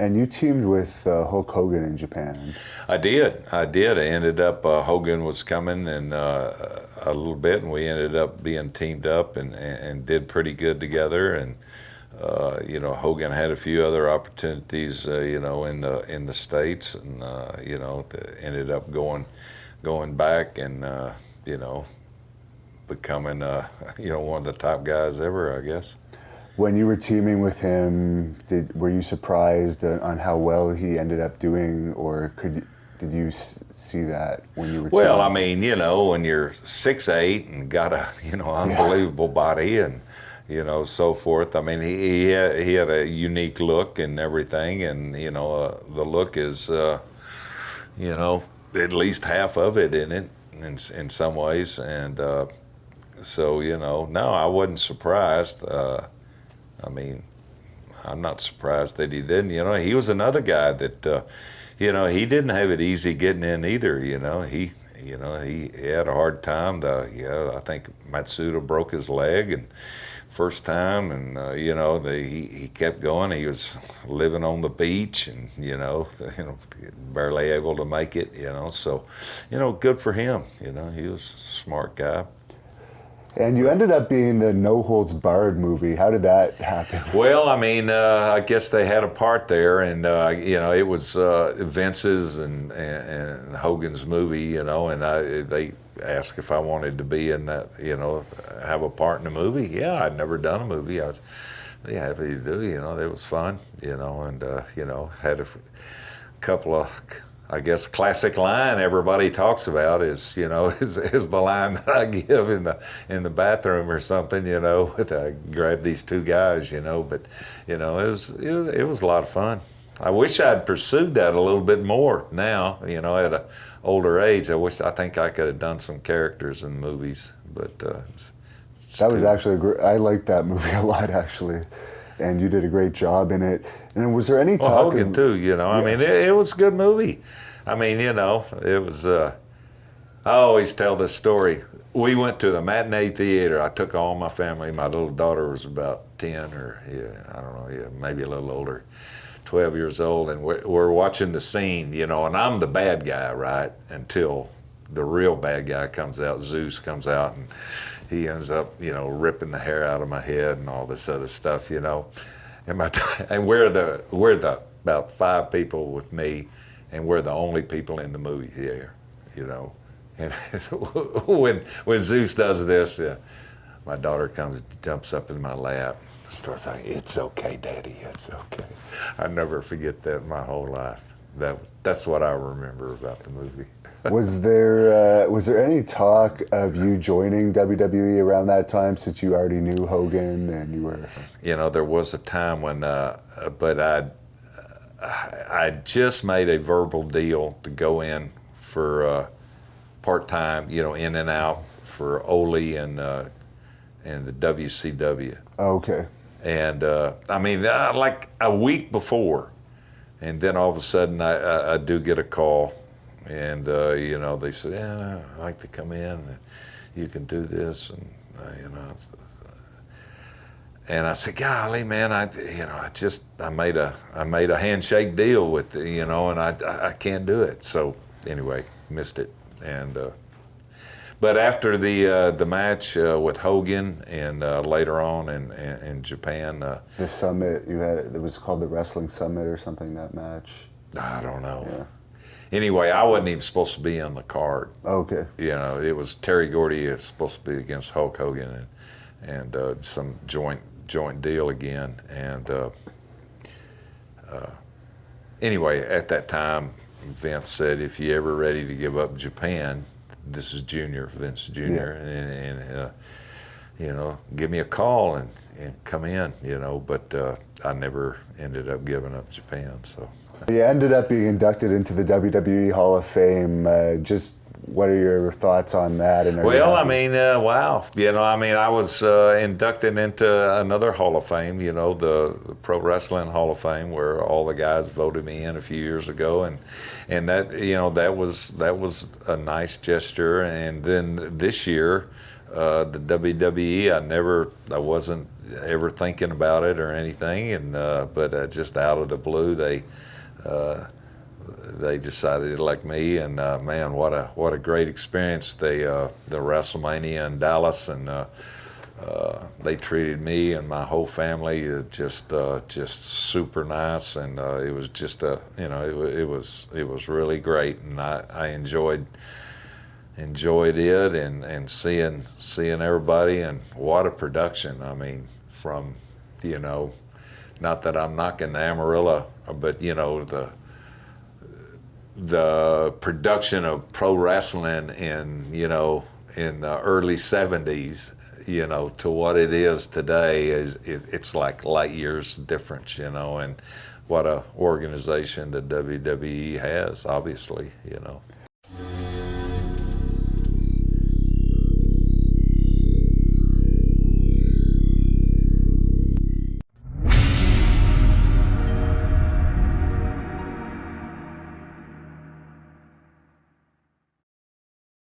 And you teamed with Hulk Hogan in Japan. I did. I ended up, Hogan was coming and a little bit, and we ended up being teamed up and did pretty good together. And Hogan had a few other opportunities, in the States, and ended up going back and becoming one of the top guys ever, I guess. When you were teaming with him, were you surprised on how well he ended up doing, or did you see that when you were teaming? Well, I mean, when you're 6'8" and got a unbelievable body and so forth. I mean, he had a unique look and everything, and the look is at least half of it in it in some ways, and so no, I wasn't surprised. I mean, I'm not surprised that he didn't. He was another guy that, he didn't have it easy getting in either. He had a hard time. I think Matsuda broke his leg and first time, and he kept going. He was living on the beach, and barely able to make it. So good for him. He was a smart guy. And you ended up being the No Holds Barred movie. How did that happen? Well, I mean, I guess they had a part there, and it was Vince's and Hogan's movie, and they asked if I wanted to be in that, have a part in the movie. Yeah, I'd never done a movie. I was really happy to do. It was fun, and had a couple of, I guess, classic line everybody talks about is the line that I give in the bathroom or something, with I grab these two guys, but it was a lot of fun. I wish I'd pursued that a little bit more now, at an older age. I think I could have done some characters in movies, but that was actually I liked that movie a lot, actually. And you did a great job in it. And was there any talk? Hogan too, Yeah. I mean, it was a good movie. I mean, it was. I always tell this story. We went to the matinee theater. I took all my family. My little daughter was about 10, or I don't know, maybe a little older, 12 years old, and we're watching the scene, and I'm the bad guy, right? Until the real bad guy comes out. Zeus comes out, and he ends up, ripping the hair out of my head and all this other stuff, And we're the about 5 people with me, and we're the only people in the movie here, And when Zeus does this, my daughter jumps up in my lap, starts saying, "It's okay, Daddy, it's okay." I never forget that in my whole life. That's what I remember about the movie. Was there any talk of you joining WWE around that time, since you already knew Hogan and you were? There was a time when, but I just made a verbal deal to go in for part-time, in and out for Ole and the WCW. Oh, okay. And I mean, like a week before, and then all of a sudden I do get a call, and they said, "Yeah, I'd like to come in. You can do this," and And I said, "Golly, man, I made a handshake deal with and I can't do it." So anyway, missed it. And but after the match with Hogan and later on in Japan, the summit you had, it was called the Wrestling Summit or something. That match. I don't know. Yeah. Anyway, I wasn't even supposed to be on the card. Okay. It was Terry Gordy supposed to be against Hulk Hogan and some joint deal again, and anyway, at that time, Vince said, "If you ever ready to give up Japan," this is Vince Jr., yeah. and give me a call and come in, but I never ended up giving up Japan. So you ended up being inducted into the WWE Hall of Fame. Just what are your thoughts on that? And Well, I mean, wow. I was inducted into another Hall of Fame, the Pro Wrestling Hall of Fame, where all the guys voted me in a few years ago, and that that was a nice gesture. And then this year, the WWE, I wasn't ever thinking about it or anything, and but just out of the blue, they decided to elect me, and man, what a great experience! The WrestleMania in Dallas, and they treated me and my whole family just super nice, and it was just it was really great, and I enjoyed it, and seeing everybody, and what a production! I mean, from not that I'm knocking the Amarillo, but the production of pro wrestling in the early 70s, to what it is today, it's like light years difference, and what a organization the WWE has, obviously.